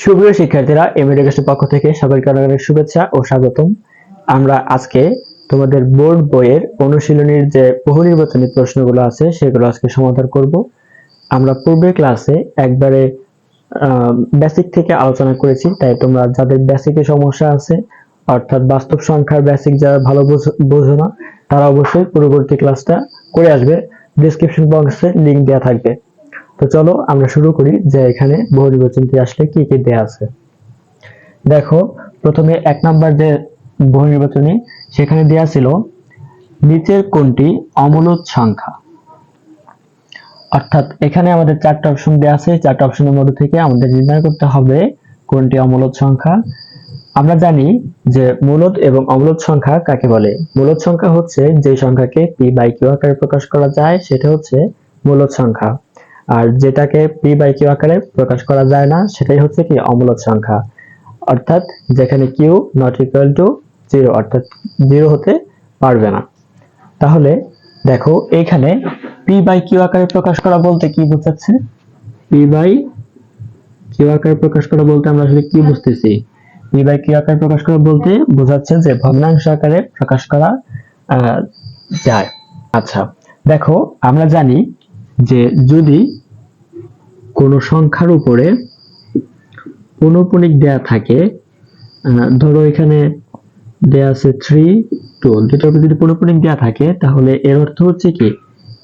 সুপ্রিয় শিক্ষার্থীরা, এমএডিকেশনের পক্ষ থেকে সবাইকে অনেক শুভেচ্ছা ও স্বাগতম। আমরা আজকে তোমাদের বোর্ড বইয়ের অনুশীলনীর যে বহু নির্বাচনী প্রশ্নগুলো আছে সেগুলো আজকে সমাধান করব। আমরা পূর্বের ক্লাসে একবারে বেসিক থেকে আলোচনা করেছি, তাই তোমরা যাদের বেসিকে সমস্যা আছে অর্থাৎ বাস্তব সংখ্যার বেসিক যারা ভালো বোঝো না তারা অবশ্যই পূর্ববর্তী ক্লাসটা করে আসবে। ডেসক্রিপশন বক্সে লিংক দেওয়া থাকবে। তো চলো আমরা শুরু করি যে এখানে বহু নির্বাচনটি আসলে কি কি দেয়া আছে। দেখো, প্রথমে 1 নাম্বার যে বহু নির্বাচনী সেখানে দেয়া ছিল নিচের কোনটি অমূলদ সংখ্যা। অর্থাৎ এখানে আমাদের 4টা অপশন দেয়া আছে, 4টা অপশনের মধ্যে থেকে আমাদের নির্ণয় করতে হবে কোনটি অমূলদ সংখ্যা। আমরা জানি যে মূলদ এবং অমূলদ সংখ্যা কাকে বলে। মূলদ সংখ্যা হচ্ছে যে সংখ্যাকে পি বাই কিউ আকারে প্রকাশ করা যায় সেটা হচ্ছে মূলদ সংখ্যা, আর যেটাকে পি বাই কিউ আকারে প্রকাশ করা যায় না সেটাই হচ্ছে কি অমূলদ সংখ্যা। অর্থাৎ যেখানে কিউ নট ইকুয়াল টু 0, অর্থাৎ 0 হতে পারবে না। তাহলে দেখো এখানে পি বাই কিউ আকারে প্রকাশ করা বলতে কি বোঝাচ্ছে? পি বাই কিউ আকারে প্রকাশ করা বলতে আমরা আসলে কি বুঝতেছি? পি বাই কিউ আকারে প্রকাশ করা বলতে বোঝাচ্ছে যে ভগ্নাংশ আকারে প্রকাশ করা যায়। আচ্ছা, দেখো আমরা জানি যে যদি কোনো সংখ্যার উপরে পৌনঃপুনিক দেয়া থাকে, ধরো এখানে দেয়া আছে 3 2, দুটোর উপর যদি পৌনঃপুনিক দেয়া থাকে তাহলে এর অর্থ হচ্ছে কি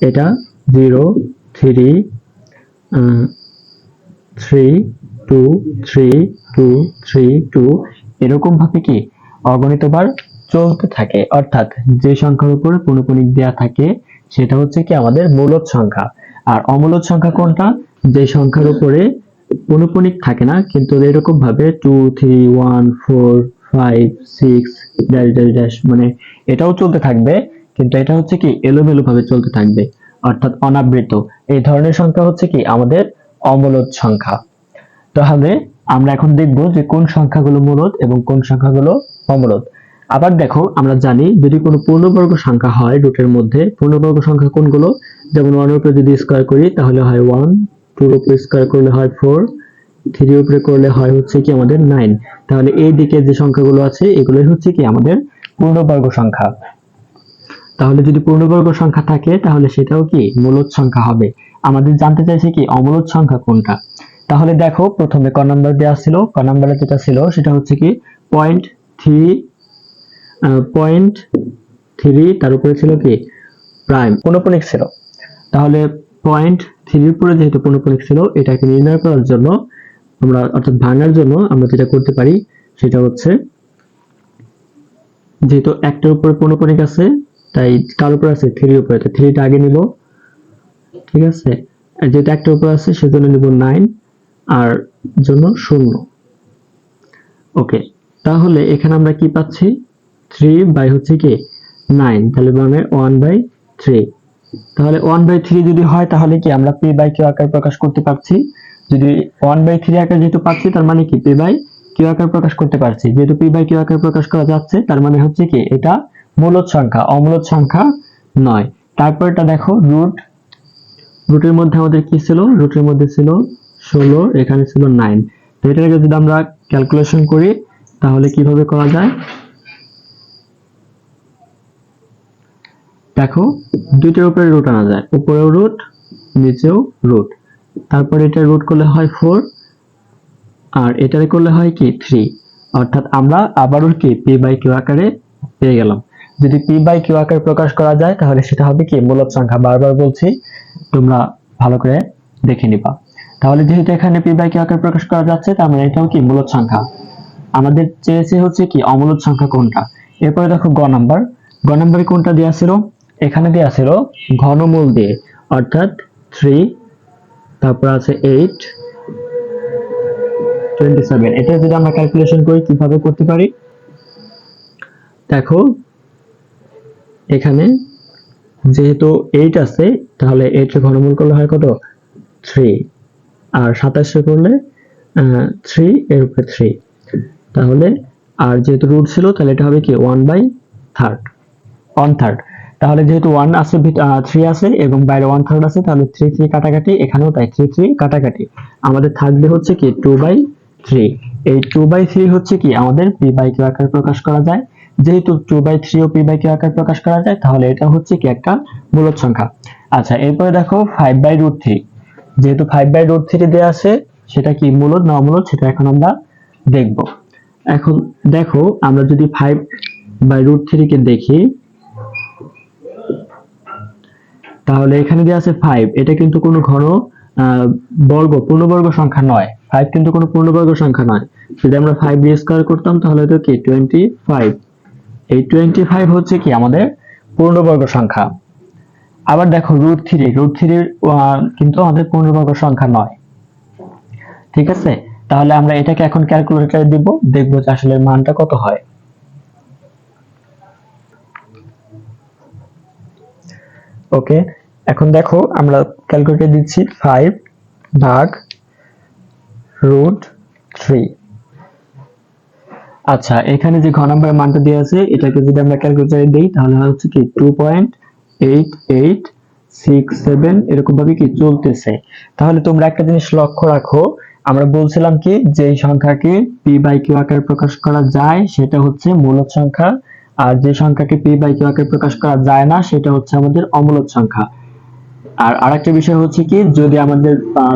এটা 0 3 3 2 3 2 3 2 এরকম ভাবে কি অগণিতবার চলতে থাকে। অর্থাৎ যে সংখ্যার উপরে পৌনঃপুনিক দেয়া থাকে সেটা হচ্ছে কি আমাদের মূলদ সংখ্যা। আর অমূলদ সংখ্যা কোনটা? যে সংখ্যার উপরে পৌনঃপুনিক থাকে না কিন্তু এরকম ভাবে 2 3 1 4 5 6 ড্যাশ ড্যাশ ড্যাশ, মানে এটাও চলতে থাকবে কিন্তু এটা হচ্ছে কি এলোমেলো ভাবে চলতে থাকবে, অর্থাৎ অনাবৃত। এই ধরনের সংখ্যা হচ্ছে কি আমাদের অমূলদ সংখ্যা। তাহলে আমরা এখন দেখব যে কোন সংখ্যাগুলো মূলদ এবং কোন সংখ্যাগুলো অমূলদ। আবার দেখো, আমরা জানি যদি কোনো পূর্ণবর্গ সংখ্যা হয় রুটের মধ্যে, পূর্ণবর্গ সংখ্যা কোনগুলো? যেমন 1 এর উপরে যদি স্কয়ার করি তাহলে হয় 1, 2 এর উপরে স্কয়ার করলে হয় 4, 3 এর উপরে করলে হয় হচ্ছে কি আমাদের 9। তাহলে এই দিকে যে সংখ্যাগুলো আছে এগুলোই হচ্ছে কি আমাদের পূর্ণবর্গ সংখ্যা। তাহলে যদি পূর্ণবর্গ সংখ্যা থাকে তাহলে সেটাও কি মূলদ সংখ্যা হবে। আমাদের জানতে চাইছে কি অমূলদ সংখ্যা কোনটা। তাহলে দেখো প্রথমে ক নাম্বার দেওয়া ছিল, ক নাম্বারে যেটা ছিল সেটা হচ্ছে কি 0.3 তার উপরে ছিল কি প্রাইম পৌনঃপুনিক ছিল। তাহলে 0.3 এর উপরে যেহেতু পৌনঃপুনিক ছিল এটাকে নির্ণয় করার জন্য আমরা, অর্থাৎ ভাঙার জন্য আমরা যেটা করতে পারি সেটা হচ্ছে যেহেতু একটার উপরে পৌনঃপুনিক আছে তাই কার উপর আছে 3 এর উপরে, তো 3 টা আগে নিব, ঠিক আছে। আর যেহেতু একটার উপর আছে সেজন্য নিব 9 আর জন্য 0। ওকে, তাহলে এখানে আমরা কি পাচ্ছি 3 বাই হচ্ছে কি 9, তাহলে মানে 1/3। তাহলে 1/3 যদি হয় তাহলে কি আমরা p বাই q আকারে প্রকাশ করতে পারছি। যদি 1/3 আকারে যেহেতু পাচ্ছি তার মানে কি p বাই q আকারে প্রকাশ করতে পারছি। যেহেতু p বাই q আকারে প্রকাশ করা যাচ্ছে তার মানে হচ্ছে কি এটা মূলদ সংখ্যা, অমূলদ সংখ্যা নয়। তারপরটা দেখো রুটের মধ্যে আমাদের কি ছিল? রুটের মধ্যে ছিল 16, এখানে ছিল 9। তো এটাকে যদি আমরা ক্যালকুলেশন করি তাহলে কিভাবে করা যায়? দেখো দুইটার উপরে রুট আনা যায়, উপরেও রুট নিচেও রুট। তারপরে এটা রুট করলে হয় 4 আর এটারে করলে হয় কি 3, অর্থাৎ আমরা আবারও কি p বাই q আকারে পেয়ে গেলাম। যদি p বাই q আকারে প্রকাশ করা যায় তাহলে সেটা হবে কি মূলদ সংখ্যা। বারবার বলছি, তোমরা ভালো করে দেখে নিবা। তাহলে যেহেতু এখানে p বাই q আকারে প্রকাশ করা যাচ্ছে তার মানে এটাও কি মূলদ সংখ্যা। আমাদের চেয়েছে হচ্ছে কি অমূলদ সংখ্যা কোনটা। এরপরে দেখো গ নাম্বারে কোনটা দেয়া ছিল? এখানে দেয়া ছিল ঘনমূল দিয়ে, অর্থাৎ 3, তারপর আছে 8 27। এটা যদি আমরা ক্যালকুলেশন করি কিভাবে করতে পারি? দেখো এখানে যেহেতু 8 আছে তাহলে 8 এর ঘনমূল করলে হয় কত 3, আর 27 করলে 3 এর উপরে 3। তাহলে আর যেহেতু রুট ছিল তাহলে এটা হবে কি 1/3। তাহলে যেহেতু 1 আছে 3 আছে এবং বাইরে 1/3 আছে তাহলে 3 3 কাটাকাটি, এখানেও তাই 3 3 কাটাকাটি। আমাদের থাকবে হচ্ছে কি 2/3। 3। এই 2/3 হচ্ছে কি আমাদের p/q আকারে প্রকাশ করা যায়। যেহেতু 2/3 ও p/q আকারে প্রকাশ করা যায়, তাহলে এটা হচ্ছে কি একটা মূলদ সংখ্যা। আচ্ছা, এরপরে দেখো 5/√3। যেহেতু 5/√3 দেয়া আছে, সেটা কি মূলদ না অমূলদ সেটা এখন আমরা দেখব। এখন দেখো, আমরা যদি 5/√3 কে দেখি, তাহলে এখানে দেয়া আছে 5। এটা কিন্তু কোনো ঘন পূর্ণবর্গ সংখ্যা নয়। 5 কিন্তু কোনো পূর্ণবর্গ সংখ্যা নয়। যদি আমরা 5 দিয়ে স্কয়ার করতাম তাহলে তো কি 25। এই 25 হচ্ছে কি আমাদের পূর্ণবর্গ সংখ্যা। আবার দেখো √3, √3 কিন্তু আমাদের পূর্ণবর্গ সংখ্যা নয়। ঠিক আছে, তাহলে আমরা এটাকে এখন ক্যালকুলেটরে দিব, দেখব যে আসলে মানটা কত হয়। ওকে, এখন দেখো আমরা ক্যালকুলেটরে দিচ্ছি 5/√3। আচ্ছা, এখানে যে ঘ নম্বরের মানটা দেওয়া আছে, এটাকে যদি আমরা ক্যালকুলেটরে দেই তাহলে হচ্ছে কি 2.8867 এরকম ভাবে কি চলতেছে। তাহলে তোমরা একটা জিনিস লক্ষ্য রাখো, আমরা বলছিলাম কি যে সংখ্যাকে p/q আকারে প্রকাশ করা যায় সেটা হচ্ছে মূলদ সংখ্যা, আর যে সংখ্যাকে p/q আকারে প্রকাশ করা যায় না সেটা হচ্ছে আমাদের অমূলদ সংখ্যা। আর আরেকটা বিষয় হচ্ছে কি, যদি আমাদের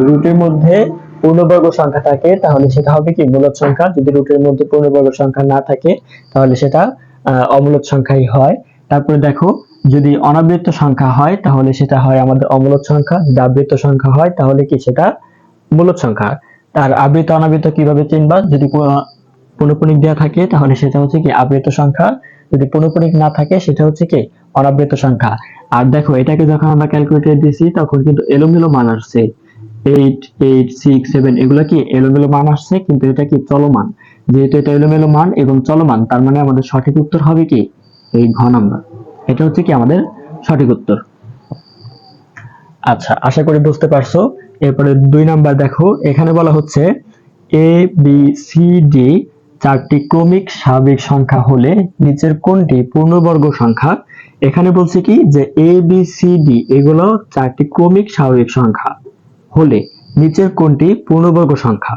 রুটের মধ্যে পূর্ণবর্গ সংখ্যা থাকে তাহলে সেটা হবে কি মূলদ সংখ্যা, যদি রুটের মধ্যে পূর্ণবর্গ সংখ্যা না থাকে তাহলে সেটা অমূলদ সংখ্যাই হয়। তারপরে দেখো, যদি অনাবৃত্ত সংখ্যা হয় তাহলে সেটা হয় আমাদের অমূলদ সংখ্যা, যদি আবৃত্ত সংখ্যা হয় তাহলে কি সেটা মূলদ সংখ্যা। তার আবৃত্ত অনাবৃত্ত কিভাবে চিনবা, যদি পৌনঃপুনিক দেওয়া থাকে তাহলে সেটা হচ্ছে কি আবৃত্ত সংখ্যা, যদি পৌনঃপুনিক না থাকে সেটা হচ্ছে কি অনাবৃত্ত সংখ্যা। আর দেখো, এটাকে যখন আমরা ক্যালকুলেটরে দিছি তখন কিন্তু এলোমেলো মান আসছে, 8, 8, 6, 7 এগুলা কি এলোমেলো মান আসছে, কিন্তু এটা কি চলমান। যেহেতু এটা এলোমেলো মান এবং চলমান, তার মানে আমাদের সঠিক উত্তর হবে কি এই ঘ নাম্বার। এটা হচ্ছে কি আমাদের সঠিক উত্তর। আচ্ছা, আশা করি বুঝতে পারছো। এরপরে 2 নাম্বার দেখো, এখানে বলা হচ্ছে এ বি সি ডি চারটি ক্রমিক স্বাভাবিক সংখ্যা হলে নিচের কোনটি পূর্ণবর্গ সংখ্যা। এখানে বলছে কি যে এ বি সি ডি এগুলো চারটি ক্রমিক স্বাভাবিক সংখ্যা হলে নিচের কোনটি পূর্ণবর্গ সংখ্যা।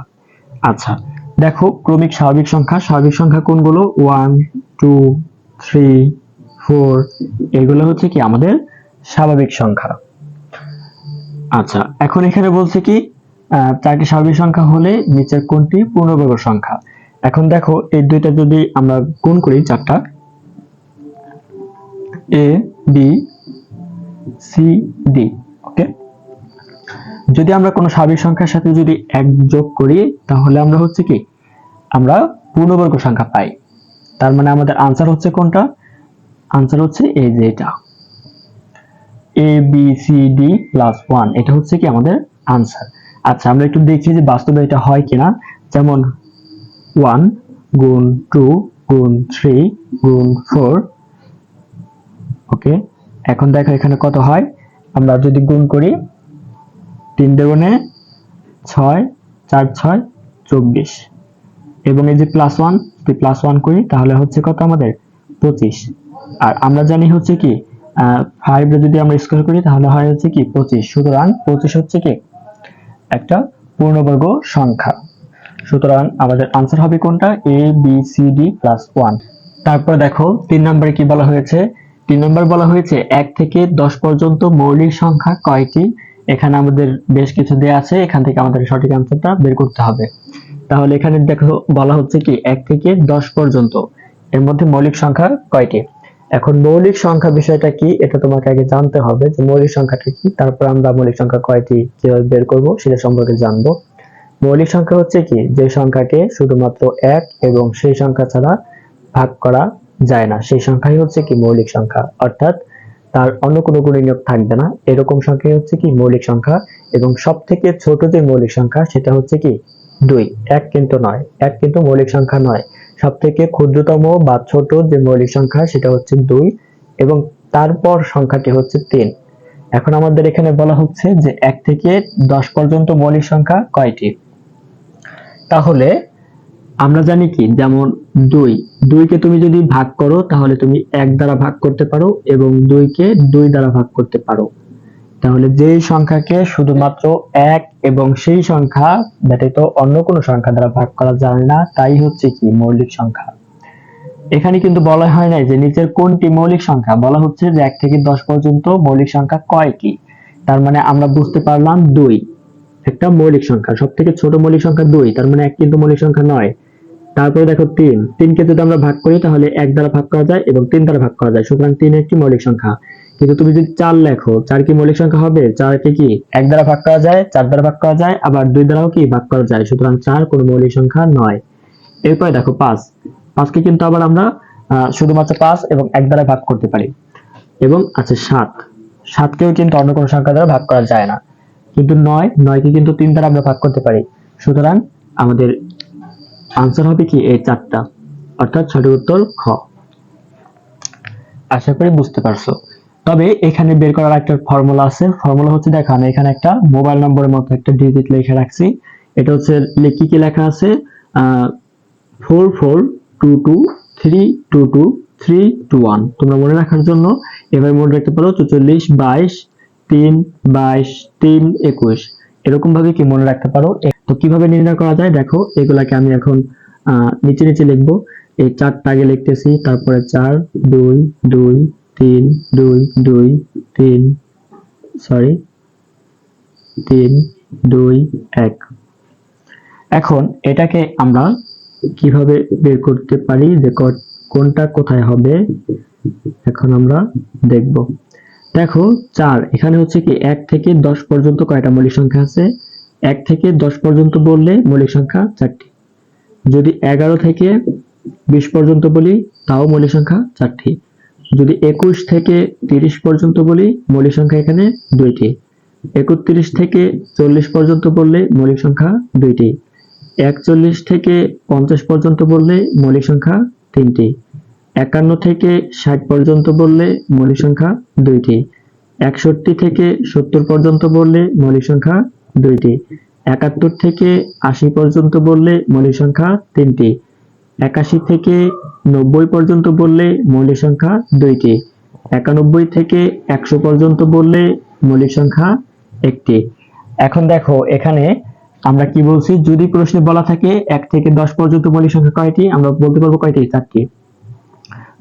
আচ্ছা, দেখো ক্রমিক স্বাভাবিক সংখ্যা কোনগুলো, 1, 2, 3, 4 এগুলো হচ্ছে কি আমাদের স্বাভাবিক সংখ্যা। আচ্ছা, এখন এখানে বলছে কি চারটি স্বাভাবিক সংখ্যা হলে নিচের কোনটি পূর্ণবর্গ সংখ্যা। এখন দেখো, এই দুইটা যদি আমরা গুণ করি, চারটা এ বি সি ডি, ওকে, যদি আমরা কোনো স্বাভাবিক সংখ্যার সাথে যদি 1 যোগ করি তাহলে আমরা হচ্ছে কি আমরা পূর্ণবর্গ সংখ্যা পাই। তার মানে আমাদের আনসার হচ্ছে কোনটা, আনসার হচ্ছে এই যে এটা A B C D plus 1, এটা হচ্ছে কি আমাদের আনসার। আচ্ছা, আমরা একটু দেখছি যে বাস্তবে এটা হয় কিনা। যেমন 1 গুণ 2 গুণ 3 গুণ 4, ওকে। এখন দেখো এখানে কত হয়, আমরা যদি গুণ করি 3 দুগুণে 6, 4 6 24, এবং এই যে প্লাস 1, যদি প্লাস 1 করি তাহলে হচ্ছে কত আমাদের 25। আর আমরা জানি হচ্ছে কি 5 এর যদি আমরা স্কয়ার করি তাহলে হয় হচ্ছে কি 25। সুতরাং 25 হচ্ছে কি একটা পূর্ণবর্গ সংখ্যা। সুতরাং আমাদের আনসার হবে কোনটা, A B C D plus 1। তারপর দেখো 3 নম্বরে কি বলা হয়েছে, 3 নম্বর বলা হয়েছে 1 থেকে 10 পর্যন্ত মৌলিক সংখ্যা কয়টি। এখানে আমাদের বেশ কিছু দেয়া আছে, এখান থেকে আমাদের সঠিক আনসারটা বের করতে হবে। তাহলে এখানে দেখো বলা হচ্ছে কি 1 থেকে 10 পর্যন্ত এর মধ্যে মৌলিক সংখ্যা কয়টি। এখন মৌলিক সংখ্যা বিষয়টা কি এটা তোমাকে আগে জানতে হবে, যে মৌলিক সংখ্যাটা কি, তারপর আমরা মৌলিক সংখ্যা কয়টি কিভাবে বের করব সেটা সম্পর্কে জানবো। মৌলিক সংখ্যা হচ্ছে কি যে সংখ্যাকে শুধুমাত্র 1 এবং সেই সংখ্যা ছাড়া ভাগ করা যায় না, সেই সংখ্যাই হচ্ছে কি মৌলিক সংখ্যা, অর্থাৎ তার অন্য কোনো গুণনীয়ক থাকবে না, এরকম সংখ্যাই হচ্ছে কি মৌলিক সংখ্যা। এবং সব থেকে ছোট যে মৌলিক সংখ্যা সেটা হচ্ছে কি 2, 1 কিন্তু নয়, 1 কিন্তু মৌলিক সংখ্যা নয়। সব থেকে ক্ষুদ্রতম বা ছোট যে মৌলিক সংখ্যা সেটা হচ্ছে 2, এবং তারপর সংখ্যাটি হচ্ছে 3। এখন আমাদের এখানে বলা হচ্ছে যে 1 থেকে 10 পর্যন্ত মৌলিক সংখ্যা কয়টি। তাহলে আমরা জানি কি, যেমন 2 কে তুমি যদি ভাগ করো তাহলে তুমি 1 দ্বারা ভাগ করতে পারো এবং 2 কে 2 দ্বারা ভাগ করতে পারো। তাহলে যেই সংখ্যাকে শুধুমাত্র এক এবং সেই সংখ্যা ব্যতীত অন্য কোনো সংখ্যা দ্বারা ভাগ করা যায় না তাই হচ্ছে কি মৌলিক সংখ্যা। এখানে কিন্তু বলা হয় নাই যে নিচের কোনটি মৌলিক সংখ্যা, বলা হচ্ছে যে 1 থেকে 10 পর্যন্ত মৌলিক সংখ্যা কয়টি। তার মানে আমরা বুঝতে পারলাম 2 একটা মৌলিক সংখ্যা, সবথেকে ছোট মৌলিক সংখ্যা 2, তার মানে 1 কিন্তু মৌলিক সংখ্যা নয়। তারপরে দেখো 3 কে যদি আমরা ভাগ করি তাহলে 1 দ্বারা ভাগ করা যায় এবং 3 দ্বারা ভাগ করা যায়, সুতরাং 3 একটি মৌলিক সংখ্যা। কিন্তু তুমি যদি 4 লেখো, 4 কি মৌলিক সংখ্যা হবে? 4 কে কি 1 দ্বারা ভাগ করা যায়, 4 দ্বারা ভাগ করা যায়, আবার 2 দ্বারাও কি ভাগ করা যায়, সুতরাং 4 কোনো মৌলিক সংখ্যা নয়। এরপরে দেখো 5 কে কিন্তু আবার আমরা শুধুমাত্র 5 এবং 1 দ্বারা ভাগ করতে পারি। এবং আছে 7 কেও কিন্তু অন্য কোনো সংখ্যা দ্বারা ভাগ করা যায় না। কিন্তু 9 কে কিন্তু 3 দ্বারা আমরা ভাগ করতে পারি, সুতরাং আমাদের আনসার হবে কি এই 4টা, অর্থাৎ সঠিক উত্তর খ। আশা করি বুঝতে পারছো। তবে এখানে বের করার একটা ফর্মুলা আছে, ফর্মুলা হচ্ছে দেখো আমি এখানে একটা মোবাইল নম্বরের মতো একটা ডিজিট লিখে রাখছি। এটা হচ্ছে কি লেখা আছে 4422322321। তোমরা মনে রাখার জন্য এভাবে মনে রাখতে পারো 44 22 3 22 3 21, এরকম ভাবে কি মনে রাখতে পারো। তো কিভাবে নির্ণয় করা যায় দেখো, এগুলাকে আমি এখন নিচে নিচে লিখবো। এই 4টা আগে লিখতেছি, তারপরে 4 2 2 3 2 2 3 2 1। এখন এটাকে আমরা কিভাবে বের করতে পারি যে কোনটা কোথায় হবে, এখন আমরা দেখব। দেখো 4 এখানে হচ্ছে কি 1 থেকে 10 পর্যন্ত কয়টা মৌলিক সংখ্যা আছে? 1 থেকে 10 পর্যন্ত বললে মৌলিক সংখ্যা 4টি। যদি 11 থেকে 20 পর্যন্ত বলি তাও মৌলিক সংখ্যা 4টি। যদি 21 থেকে 30 পর্যন্ত বলি মৌলিক সংখ্যা এখানে 2টি। 31 থেকে 40 পর্যন্ত বললে মৌলিক সংখ্যা 2টি। 41 থেকে 50 পর্যন্ত বললে মৌলিক সংখ্যা 3টি। 51 থেকে 60 পর্যন্ত বললে মৌলিক সংখ্যা 2টি। 61 থেকে 70 পর্যন্ত বললে মৌলিক সংখ্যা 2টি। 71 থেকে 80 পর্যন্ত বললে মৌলিক সংখ্যা 3টি। 81 থেকে 90 পর্যন্ত বললে মৌলিক সংখ্যা 2টি। 91 থেকে 100 পর্যন্ত বললে মৌলিক সংখ্যা 1টি। এখন দেখো এখানে আমরা কি বলছি, যদি প্রশ্নে বলা থাকে 1 থেকে 10 পর্যন্ত মৌলিক সংখ্যা কয়টি, আমরা বলতে পারবো কয়টি? 4টি।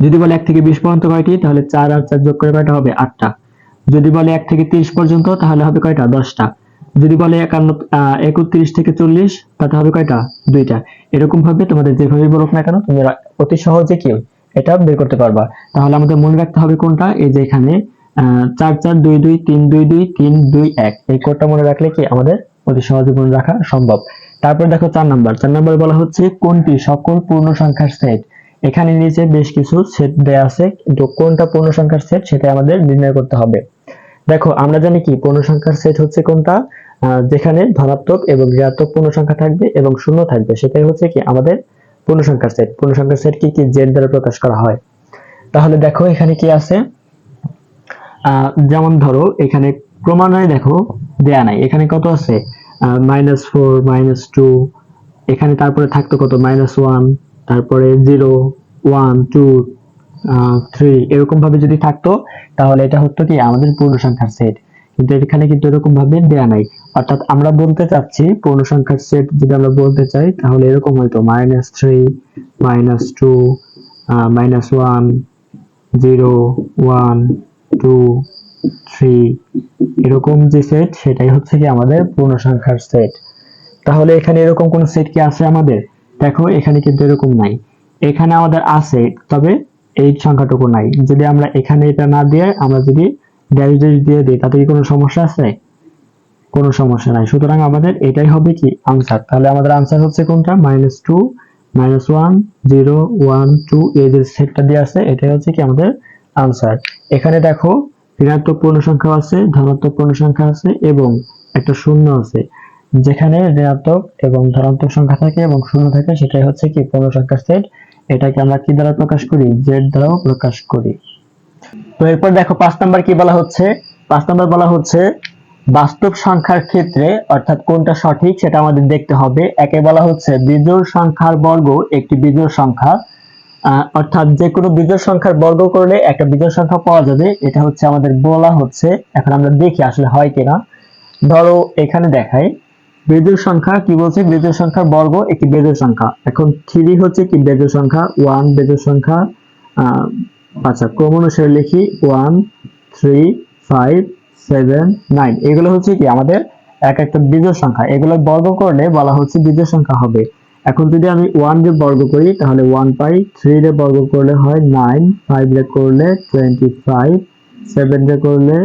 যদি বলে 1 থেকে 20 পর্যন্ত কয়টি, তাহলে 4 আর 4 যোগ করে কয়টা হবে? 8টা। যদি বলে 1 থেকে 30 পর্যন্ত তাহলে হবে কয়টা? 10টা। যদি বলে 31 থেকে 40 তাতে হবে কয়টা? 2টা। এরকম ভাবে তোমাদের যেভাবে বলুক না কেন তুমি অতি সহজে কি এটা বের করতে পারবা। তাহলে আমাদের মনে রাখতে হবে কোনটা, এই যে এখানে 4 4 2 2 3 2 2 3 2 1, এই কোডটা মনে রাখলে কি আমাদের অতি সহজে মনে রাখা সম্ভব। তারপর দেখো 4 নাম্বার বলা হচ্ছে কোনটি সকল পূর্ণ সংখ্যার সেট। এখানে নিচে বেশ কিছু সেট দেয়া আছে, কিন্তু কোনটা পূর্ণ সংখ্যার সেট সেটা আমাদের নির্ণয় করতে হবে। দেখো আমরা জানি কি পূর্ণ সংখ্যার সেট হচ্ছে কোনটা, যেখানে ধনাত্মক এবং ঋণাত্মক পূর্ণ সংখ্যা থাকবে এবং শূন্য থাকবে, সেটাই হচ্ছে কি আমাদের পূর্ণ সংখ্যার সেট। পূর্ণ সংখ্যার সেট কি জেড দ্বারা প্রকাশ করা হয়। তাহলে দেখো এখানে কি আছে, যেমন ধরো এখানে ক্রমান্বয়ে দেখো দেয়া নাই, এখানে কত আছে -4 -2, এখানে তারপরে থাকতো কত -1, তারপরে 0 1 2 3, এরকম ভাবে যদি থাকতো তাহলে এটা হতো কি আমাদের পূর্ণ সংখ্যার সেট। কিন্তু এখানে কিন্তু এরকম ভাবে দেয়া নাই, অর্থাৎ আমরা বলতে চাচ্ছি পূর্ণ সংখ্যার সেট যদি আমরা বলতে চাই তাহলে এরকম হয়তো -3 -2 -1 0 1 2 3, এরকম যে সেট সেটাই হচ্ছে কি আমাদের পূর্ণ সংখ্যার সেট। তাহলে এখানে এরকম কোন সেট কি আছে আমাদের? দেখো এখানে কিন্তু এরকম নাই, এখানে আমাদের আছে তবে এই সংখ্যাটুকু নাই। যদি আমরা এখানে এটা না দিয়ে আমরা যদি ড্যাশ ড্যাশ দিয়ে দিই তাতে কি কোনো সমস্যা আছে? কোনো সমস্যা নাই। সুতরাং আমাদের এটাই হবে কি আনসার। তাহলে আমাদের আনসার হচ্ছে কোনটা? -2 -1 0 1 2, এই যে সেটটা দেয়া আছে এটাই হচ্ছে কি আমাদের আনসার। এখানে দেখো ঋণাত্মক পূর্ণ সংখ্যা আছে, ধনাত্মক পূর্ণ সংখ্যা আছে এবং একটা শূন্য আছে। যেখানে ঋণাত্মক এবং ধনাত্মক সংখ্যা থাকে এবং শূন্য থাকে সেটাই হচ্ছে কি পূর্ণ সংখ্যার সেট। এটাকে আমরা কি দ্বারা প্রকাশ করি? জেড দ্বারাও প্রকাশ করি। তো এরপর দেখো 5 নাম্বার কি বলা হচ্ছে। 5 নাম্বার বলা হচ্ছে বাস্তব সংখ্যার ক্ষেত্রে অর্থাৎ কোনটা সঠিক সেটা আমাদের দেখতে হবে। একে বলা হচ্ছে বিজোড় সংখ্যার বর্গ একটি বিজোড় সংখ্যা, অর্থাৎ যে কোনো বিজোড় সংখ্যার বর্গ করলে একটা বিজোড় সংখ্যা পাওয়া যাবে, এটা হচ্ছে আমাদের বলা হচ্ছে। এখন আমরা দেখি আসলে হয় কিনা। ধরো এখানে দেখাই বেজোড় সংখ্যা কি বলছে, বেজোড় সংখ্যার বর্গ একটি বেজোড় সংখ্যা। এখন 3 হচ্ছে কি বেজোড় সংখ্যা, 1 বেজোড় সংখ্যা। আচ্ছা ক্রম অনুসারে লিখি 1 3 5 7 9, এগুলো হচ্ছে কি আমাদের এক একটা বিজোড় সংখ্যা, এগুলো বর্গ করলে বলা হচ্ছে বিজোড় সংখ্যা হবে। এখন যদি আমি 1 রে বর্গ করি তাহলে 1 পাই, 3 রে বর্গ করলে হয় 9, 5 রে করলে 25, 7 রে করলে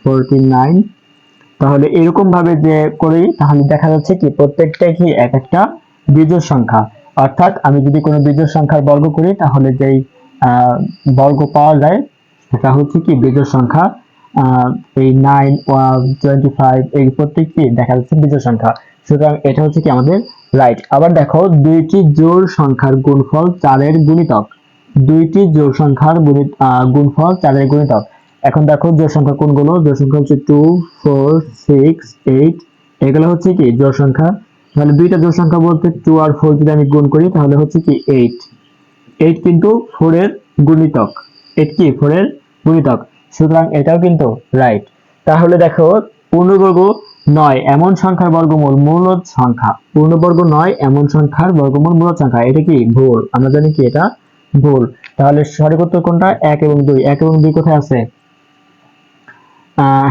49। তাহলে এরকম ভাবে যে করি তাহলে দেখা যাচ্ছে কি প্রত্যেকটা কি এক একটা বিজোড় সংখ্যা। অর্থাৎ আমি যদি কোনো বিজোড় সংখ্যার বর্গ করি তাহলে যেই বর্গ পাওয়া যায় সেটা হচ্ছে কি বিজোড় সংখ্যা। এই 9 25 এই প্রত্যেকটি দেখা যাচ্ছে বিজোড় সংখ্যা। সুতরাং এটা হচ্ছে কি আমাদের রাইট। আবার দেখো দুইটি জোড় সংখ্যার গুণফল 4 এর গুণিতক, দুইটি জোড় সংখ্যার গুণফল 4 এর গুণিতক। এখন দেখো জোড় সংখ্যা কোনগুলো, জোড় সংখ্যা হচ্ছে 2 4 6 8, এগুলো হচ্ছে কি জোড় সংখ্যা। তাহলে দুইটা জোড় সংখ্যা বলতে 2 আর 4 যদি আমি গুণ করি তাহলে হচ্ছে কি 8, 8 কিন্তু 4 এর গুণিতক, 8 কি 4 এর গুণিতক। সুতরাং এটাও কিন্তু রাইট। তাহলে দেখো পূর্ণবর্গ নয় এমন সংখ্যার বর্গমূল মূলদ সংখ্যা, পূর্ণবর্গ নয় এমন সংখ্যার বর্গমূল মূলদ সংখ্যা, এটা কি ভুল, আমরা জানি কি এটা ভুল। তাহলে সঠিক উত্তর কোনটা, 1 এবং 2, 1 এবং 2 কোথায় আছে?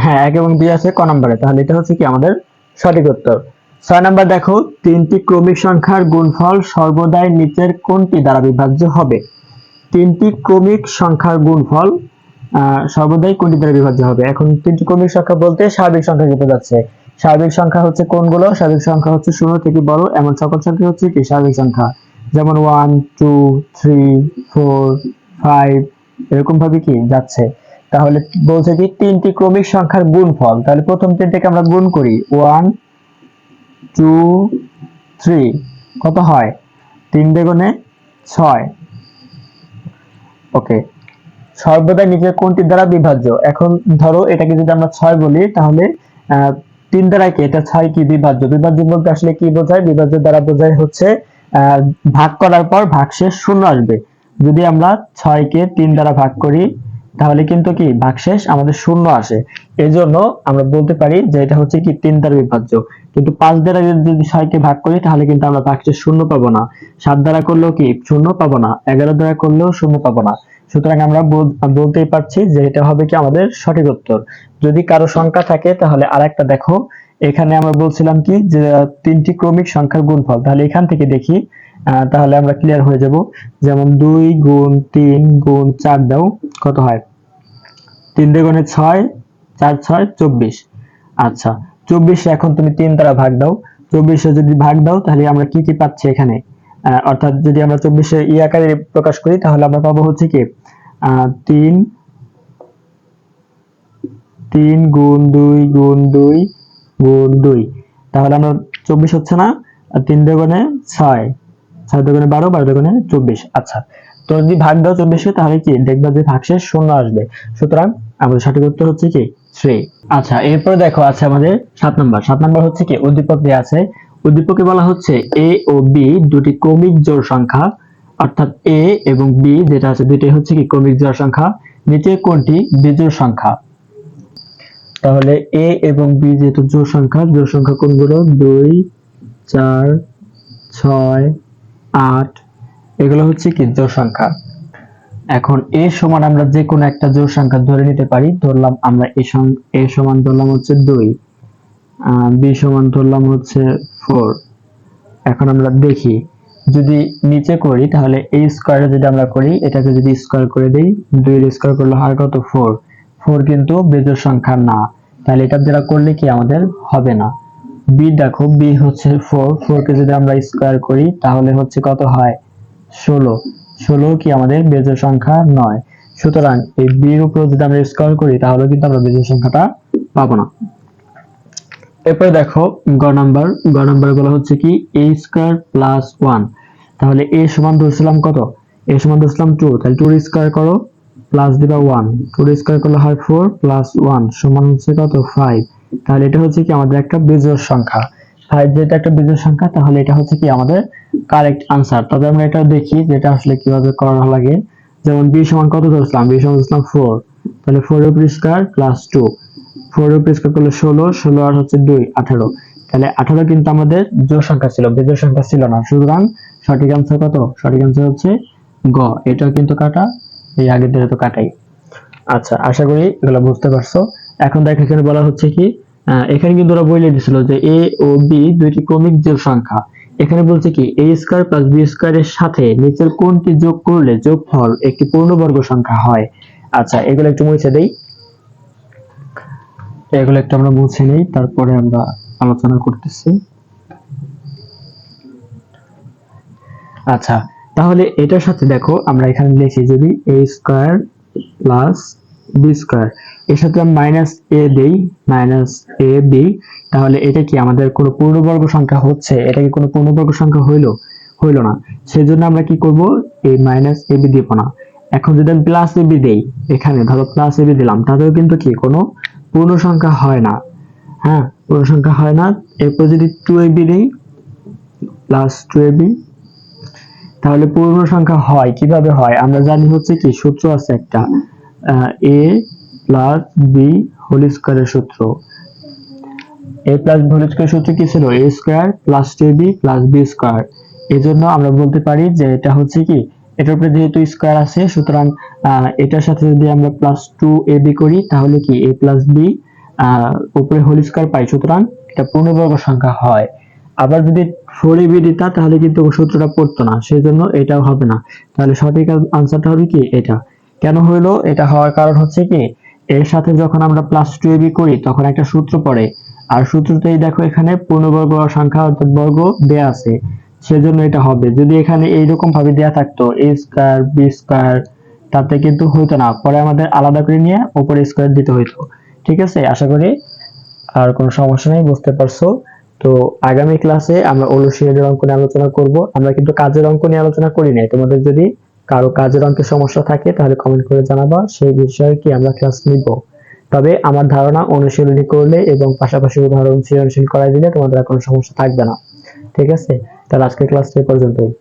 হ্যাঁ 1 এবং 2 আছে ক নম্বরে, তাহলে এটা হচ্ছে কি আমাদের সঠিক উত্তর। 6 নম্বর দেখো তিনটি ক্রমিক সংখ্যার গুণফল সর্বদাই নিচের কোনটি দ্বারা বিভাজ্য হবে? তিনটি ক্রমিক সংখ্যার গুণফল সর্বদাই কোনটি দ্বারা বিভাজ্য হবে? এখন তিনটি ক্রমিক সংখ্যা বলতে স্বাভাবিক সংখ্যা বোঝা যাচ্ছে। স্বাভাবিক সংখ্যা হচ্ছে কোনগুলো? স্বাভাবিক সংখ্যা হচ্ছে 0 থেকে বড় এমন সকল সংখ্যা হচ্ছে কি স্বাভাবিক সংখ্যা, যেমন 1 2 3 4 5 এরকম ভাবে কি যাচ্ছে। তাহলে বলছে কি তিনটি ক্রমিক সংখ্যার গুণফল, তাহলে প্রথম তিনটাকে আমরা গুণ করি 1 2 3, কত হয়? 3 দ্বিগুণে 6। ওকে, সর্বদা নিচের কোনটি দ্বারা বিভাজ্য? এখন ধরো এটাকে যদি আমরা 6 বলি তাহলে 3 দ্বারা কি এটা 6 কি বিভাজ্য? বিভাজ্য বলতে আসলে কি বোঝায়? বিভাজ্য দ্বারা বোঝায় হচ্ছে ভাগ করার পর ভাগশেষ 0 আসবে। যদি আমরা 6 কে 3 দ্বারা ভাগ করি তাহলে কিন্তু কি ভাগশেষ আমাদের 0 আসে। এজন্য আমরা বলতে পারি যে এটা হচ্ছে কি 3 দ্বারা বিভাজ্য। কিন্তু 5 দ্বারা যদি 6 কে ভাগ করি তাহলে কিন্তু আমরা ভাগশেষ 0 পাবো না। 7 দ্বারা করলেও কি 0 পাবো না, 11 দ্বারা করলেও 0 পাবো না। সুতরাং আমরা বলতেই পারছি যে এটা হবে কি আমাদের সঠিক উত্তর। যদি কারো সংখ্যা থাকে তাহলে আরেকটা দেখো, এখানে আমরা বলছিলাম কি যে তিনটি ক্রমিক সংখ্যার গুণফল, তাহলে এখান থেকে দেখি তাহলে আমরা ক্লিয়ার হয়ে যাব। যেমন 2 গুণ 3 গুণ 4 দাও, কত হয়? 3 দ্বিগুণে 6, 4 6 24। আচ্ছা 24 এখন তুমি 3 দ্বারা ভাগ দাও, 24 যদি ভাগ দাও তাহলে আমরা কি কি পাচ্ছি এখানে? অর্থাৎ যদি আমরা 24 ই আকারে প্রকাশ করি তাহলে আমরা পাবো হচ্ছে কি 3 3 গুণ 2 গুণ 2 গুণ 2, তাহলে আমরা 24 হচ্ছে না, 3 দুগুণে 6, 6 দুগুণে 12, 12 দুগুণে 24। আচ্ছা তো যদি ভাগ দাও 24 তাহলে কি দেখবা যে ভাগশেষ 0 আসবে। সুতরাং আমাদের সঠিক উত্তর হচ্ছে কি 3। আচ্ছা এরপর দেখো আছে আমাদের 7 নাম্বার। 7 নাম্বার হচ্ছে কি উদ্দীপক দেয়া আছে, উদ্দীপকে বলা হচ্ছে a ও b দুটি ক্রমিক জোড় সংখ্যা, অর্থাৎ a এবং b যেটা আছে দুইটাই হচ্ছে কি ক্রমিক জোড় সংখ্যা, নিচের কোনটি বিজোড় সংখ্যা? তাহলে a এবং b যেহেতু জোড় সংখ্যা কোনগুলো? 2 4 6 8, এগুলো হচ্ছে কি জোড় সংখ্যা। এখন a সমান আমরা যে কোনো একটা জোড় সংখ্যা ধরে নিতে পারি, ধরলাম আমরা a সমান ধরলাম হচ্ছে 2, b সমান ধরলাম হচ্ছে 4। এখন আমরা দেখি যদি নিচে করি তাহলে a স্কয়ারে যদি আমরা করি, এটাকে যদি স্কয়ার করে দেই 2 এর স্কয়ার করলে হয় কত? 4। 4 কিন্তু বিজোড় সংখ্যা না, তাহলে এটা দ্বারা করলে কি আমাদের হবে না। b দেখো b হচ্ছে 4, 4 কে যদি আমরা স্কয়ার করি তাহলে হচ্ছে কত হয়? 16। 16 কি আমাদের বিজোড় সংখ্যা নয়। সুতরাং এই b এর উপর যদি আমরা স্কয়ার করি তাহলে কিন্তু আমরা বিজোড় সংখ্যাটা পাবো না। এরপরে দেখো গ নাম্বার বলা হচ্ছে কি a স্কয়ার প্লাস 1, তাহলে a সমান ধরছিলাম কত? a সমান ধরছিলাম 2, তাহলে 2 এর স্কয়ার করো প্লাস দিবা 1, 2 এর স্কয়ার করলে হয় 4 প্লাস 1 সমান হচ্ছে কত? 5। তাহলে এটা হচ্ছে কি আমাদের একটা বিজোড় সংখ্যা। 5 যেটা একটা বিজোড় সংখ্যা তাহলে এটা হচ্ছে কি আমাদের কারেক্ট আনসার। তবে আমরা এটা দেখি যেটা আসলে কিভাবে করা লাগে। যেমন b সমান কত ধরছিলাম, b সমান ধরছিলাম 4, তাহলে 4 এর উপর স্কয়ার প্লাস 2, 4 এর উপর স্কয়ার করলে 16, 16 আর হচ্ছে 2 18, তাহলে 18 কিন্তু আমাদের জোড় সংখ্যা ছিল, বিজোড় সংখ্যা ছিল না। সুতরাং সঠিক আনসার কত? সঠিক আনসার হচ্ছে গ। এটাও কিন্তু কাটা, এই আগের দিকে তো কাটাই। আচ্ছা, আশা করি এগুলো বুঝতে পারছো। এখন দেখো এখানে বলা হচ্ছে কি, এখানে কিন্তু ওরা বলে দিছিল যে a ও b দুইটি ক্রমিক জোড় সংখ্যা। এখানে বলছে কি a square plus b square এর সাথে নিচের কোনটি যোগ করলে যোগফল একটি পূর্ণবর্গ সংখ্যা হয়। আচ্ছা, এগুলো একটু মুছে দেই, এগুলো একটু আমরা মুছে নেই, তারপরে আমরা আলোচনা করতেছি। আচ্ছা, তাহলে এটার সাথে দেখো আমরা এখানে লিখি যদি a square plus b square, এর সাথে আমরা মাইনাস a দেই, মাইনাস a b, তাহলে এটা কি আমাদের কোনো পূর্ণবর্গ সংখ্যা হচ্ছে? এটা কি কোনো পূর্ণবর্গ সংখ্যা হইলো না। সেজন্য আমরা কি করব, এই মাইনাস a b দিব না। এখন যদি আমি প্লাস a b দেই, এখানে ধরো প্লাস a b দিলাম, তাহলেও কিন্তু কি কোনো পূর্ণ সংখ্যা হয় না। হ্যাঁ, পূর্ণ সংখ্যা হয় না। এরপর যদি 2ab দেই, প্লাস 2ab, তাহলে পূর্ণ সংখ্যা হয়। কিভাবে হয় আমরা জানি, হচ্ছে কি সূত্র আছে একটা, a প্লাস b হোল স্কয়ারের সূত্র। a প্লাস b হোল স্কয়ারের সূত্র কি ছিল? a square plus 2ab plus b square. এজন্য আমরা বলতে পারি যে এটা হচ্ছে কি, এটার উপরে যেহেতু স্কয়ার আছে, সুতরাং এটার সাথে যদি আমরা প্লাস 2ab করি, তাহলে কি a প্লাস b উপরে হোল স্কয়ার পাই, সুতরাং এটা পূর্ণবর্গ সংখ্যা হয়। আবার যদি 4ab দিতা, তাহলে কিন্তু সূত্রটা পড়তো না, সেজন্য এটাও হবে না। তাহলে সঠিক আনসারটা হবে কি এটা। কেন হইলো? এটা হওয়ার কারণ হচ্ছে কি, এর সাথে যখন আমরা প্লাস 2ab করি তখন একটা সূত্র পড়ে, আর সূত্রতেই দেখো এখানে পূর্ণবর্গ সংখ্যা অর্থাৎ বর্গ দেয়া আছে, সেজন্য এটা হবে। যদি এখানে এইরকম ভাবে দেয়া থাকতো a স্কয়ার b স্কয়ার, তাতে কিন্তু হইতো না, পরে আমাদের আলাদা করে নিয়ে উপরে স্কয়ার দিতে হইতো। ঠিক আছে, আশা করি আর কোনো সমস্যা নেই, বুঝতে পারছো। তো আগামী ক্লাসে আমরা অনুশীলনের অঙ্ক নিয়ে আলোচনা করব। আমরা কিন্তু কাজের অঙ্ক নিয়ে আলোচনা করি নাই। তোমাদের যদি কারো কাজের অঙ্কের সমস্যা থাকে তাহলে কমেন্ট করে জানাবা, সেই বিষয়ে কি আমরা ক্লাস নিব। তবে আমার ধারণা অনুশীলনী করলে এবং পাশাপাশি উদাহরণ সৃজনশীল করাই দিলে তোমাদের আর কোনো সমস্যা থাকবে না। ঠিক আছে, তাহলে আজকের ক্লাসটা এই পর্যন্তই।